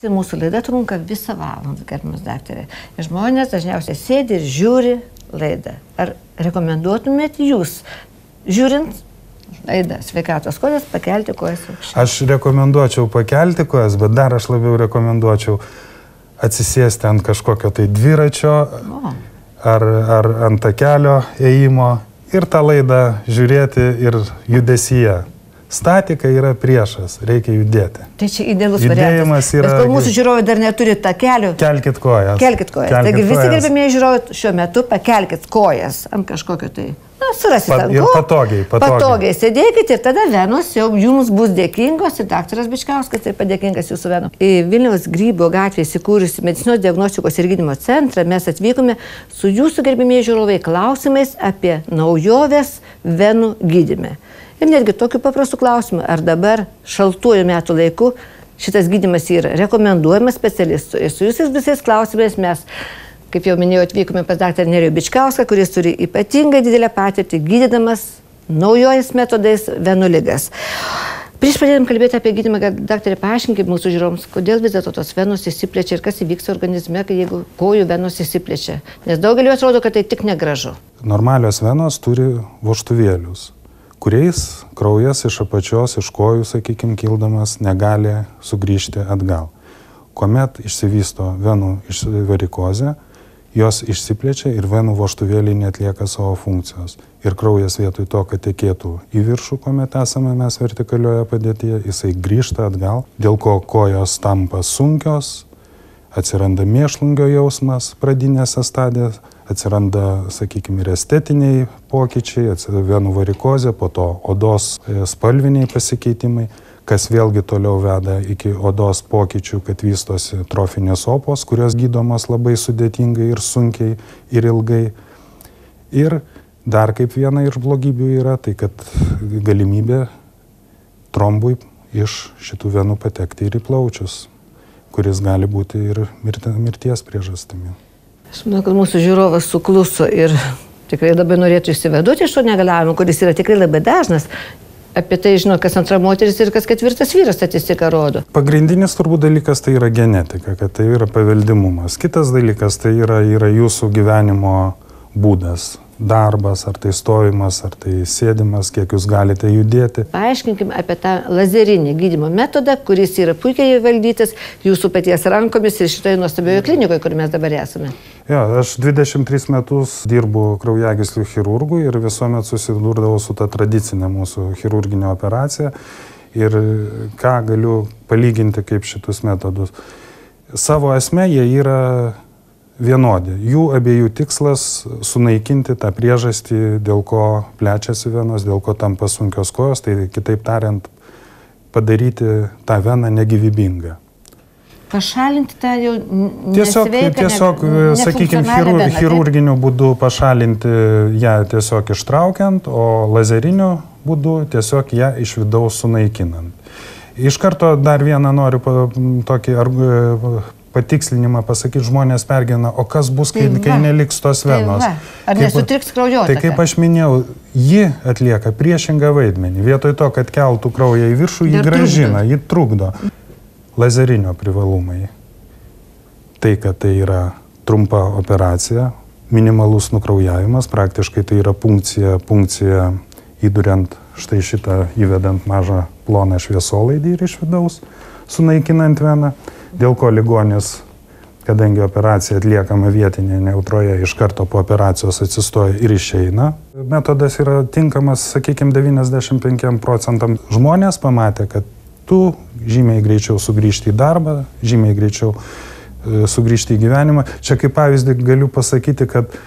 Mūsų laida trunka visą valandą, gerbiamas daktarė. Žmonės dažniausiai sėdi ir žiūri laidą. Ar rekomenduotumėt jūs, žiūrint laidą Sveikatos kodas, pakelti kojas aukščiau? Aš rekomenduočiau pakelti kojas, bet dar aš labiau rekomenduočiau atsisėsti ant kažkokio tai dviračio ar ant takelio ėjimo ir tą laidą žiūrėti ir judesyje. Statika yra priešas, reikia judėti. Tai čia idealus variantas. Yra... Bet kol mūsų žiūrovai dar neturi takelių... Kelkit kojas. Kelkit kojas. Taigi visi gerbėmieji žiūrovai šiuo metu pakelkit kojas ant kažkokio tai... Na, surasit ant ko. Ir patogiai sėdėkit ir tada venos jau jums bus dėkingos ir daktaras Bičkauskas taip pat dėkingas jūsų venom. Į Vilniaus Grybo gatvėje įsikūrusi medicinos diagnostikos ir gydymo centrą mes atvykome su jūsų gerbėmieji žiūrovai klausimais apie naujoves venų gydyme. Ir netgi tokiu paprastu klausimu, ar dabar šaltuoju metų laiku šitas gydymas yra rekomenduojamas specialistų. Ir su jūsais visais klausimais mes, kaip jau minėjau, atvykome pas daktarą Nerijų Bičkauską, kuris turi ypatingai didelę patirtį gydydamas naujojais metodais venų ligas. Prieš pradėdam kalbėti apie gydymą, daktarė, paaiškinkit mūsų žiūrovams, kodėl vis dėlto tos venos įsiplečia ir kas įvyksta organizme, kai jeigu kojų venos įsiplečia. Nes daugeliu atrodo, kad tai tik negražu. Normalios venos turi vožtuvėlius, kuriais kraujas iš apačios, iš kojų, sakykime, kildamas, negali sugrįžti atgal. Kuomet išsivysto venų varikozė, jos išsiplečia ir venų vožtuvėliai neatlieka savo funkcijos. Ir kraujas vietoj to, kad tekėtų į viršų, kuomet esame mes vertikalioje padėtyje, jisai grįžta atgal, dėl ko kojos tampa sunkios, atsiranda mėšlungio jausmas pradinėse stadijose, atsiranda, sakykime, ir estetiniai pokyčiai, venų varikozė, po to odos spalviniai pasikeitimai, kas vėlgi toliau veda iki odos pokyčių, kad vystosi trofinės opos, kurios gydomos labai sudėtingai ir sunkiai ir ilgai. Ir dar kaip viena iš blogybių yra, tai kad galimybė trombui iš šitų venų patekti ir į plaučius, kuris gali būti ir mirties priežastimi. Aš manau, kad mūsų žiūrovas sukluso ir tikrai labai norėtų išsivaduoti iš to negalavimo, kuris yra tikrai labai dažnas. Apie tai žino, kas antra moteris ir kas ketvirtas vyras statistika rodo. Pagrindinis turbūt dalykas tai yra genetika, kad tai yra paveldimumas. Kitas dalykas tai yra jūsų gyvenimo būdas. Darbas, ar tai stovimas, ar tai sėdimas, kiek jūs galite judėti. Paaiškinkim apie tą lazerinį gydymo metodą, kuris yra puikiai įvaldytas jūsų paties rankomis ir šitoje nuostabioje klinikoje, kur mes dabar esame. Jo, aš 23 metus dirbu kraujagyslių chirurgų ir visuomet susidurdavau su ta tradicinė mūsų chirurginė operacija. Ir ką galiu palyginti kaip šitus metodus. Savo esmę jie yra vienodi. Jų abiejų tikslas sunaikinti tą priežastį, dėl ko plečiasi venos, dėl ko tampa sunkios kojos, tai kitaip tariant, padaryti tą veną negyvybingą. Pašalinti tą jau nesveiką, tiesiog sakykime, chirurginiu būdu pašalinti ją tiesiog ištraukiant, o lazeriniu būdu tiesiog ją iš vidaus sunaikinant. Iš karto dar vieną noriu tokį patikslinimą pasakyti, žmonės pergyvena, o kas bus, kai neliks tos venos. Ar nesutriks kraujotaka? Tai kaip aš minėjau, ji atlieka priešingą vaidmenį. Vietoj to, kad keltų kraują į viršų, ji gražina, ji trukdo. Lazerinio privalumai. Tai, kad tai yra trumpa operacija, minimalus nukraujavimas, praktiškai tai yra punkcija įduriant štai šitą, įvedant mažą ploną šviesolaidį ir iš vidaus, sunaikinant veną. Dėl ko ligonis, kadangi operacija atliekama vietinėje neutroje, iš karto po operacijos atsistoja ir išeina. Metodas yra tinkamas, sakykime, 95%. Žmonės pamatė, kad tu žymiai greičiau sugrįžti į darbą, žymiai greičiau sugrįžti į gyvenimą. Čia kaip pavyzdį galiu pasakyti, kad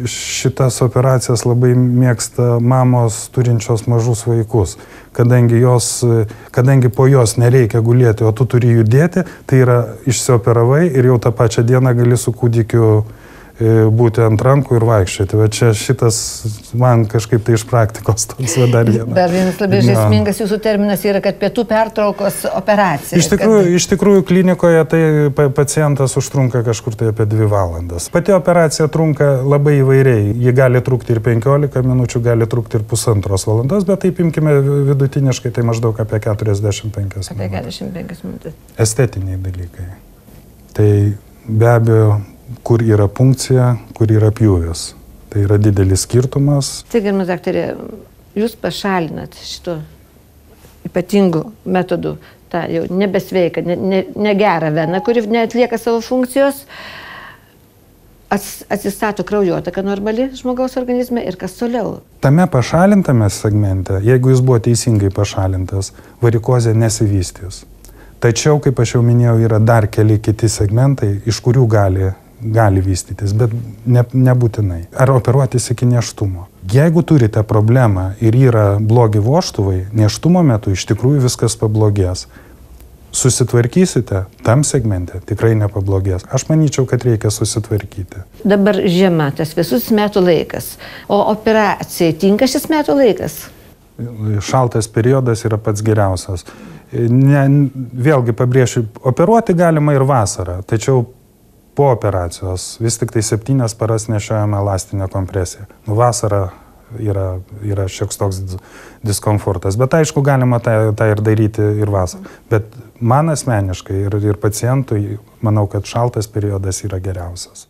šitas operacijas labai mėgsta mamos turinčios mažus vaikus. Kadangi po jos nereikia gulėti, o tu turi judėti, tai yra išsioperavai ir jau tą pačią dieną gali su kūdikiu būti ant rankų ir vaikščioti. Va čia šitas man kažkaip tai iš praktikos toks dar vienas. Dar vienas labai žaismingas jūsų terminas yra, kad pietų pertraukos operacija. Iš tikrųjų klinikoje tai pacientas užtrunka kažkur tai apie 2 valandas. Pati operacija trunka labai įvairiai. Ji gali trukti ir 15 minučių, gali trukti ir 1,5 valandos, bet taip imkime vidutiniškai, tai maždaug apie 45 minutės. Apie 45 minutės. Estetiniai dalykai. Tai be abejo, kur yra punkcija, kur yra pjūvis. Tai yra didelis skirtumas. Tai, gerbiamas daktarė, jūs pašalinat šito ypatingų metodų tą jau nebesveiką, negerą veną, kuri neatlieka savo funkcijos, atsistato kraujotaka normali žmogaus organizme ir kas toliau. Tame pašalintame segmente, jeigu jis buvo teisingai pašalintas, varikozė nesivystys. Tačiau, kaip aš jau minėjau, yra dar keli kiti segmentai, iš kurių gali vystytis, bet nebūtinai. Ar operuotis iki nėštumo. Jeigu turite problemą ir yra blogi vožtuvai, nėštumo metu iš tikrųjų viskas pablogės. Susitvarkysite, tam segmente tikrai nepablogės. Aš manyčiau, kad reikia susitvarkyti. Dabar žiema, tas visus metų laikas. O operacijai tinka šis metų laikas? Šaltas periodas yra pats geriausias. Vėlgi pabrėšiu, operuoti galima ir vasarą, tačiau po operacijos vis tik tai 7 paras nešiojame elastinę kompresiją. Vasarą yra šioks toks diskomfortas, bet aišku, galima tą ir daryti ir vasarą. Bet man asmeniškai ir pacientui, manau, kad šaltas periodas yra geriausias.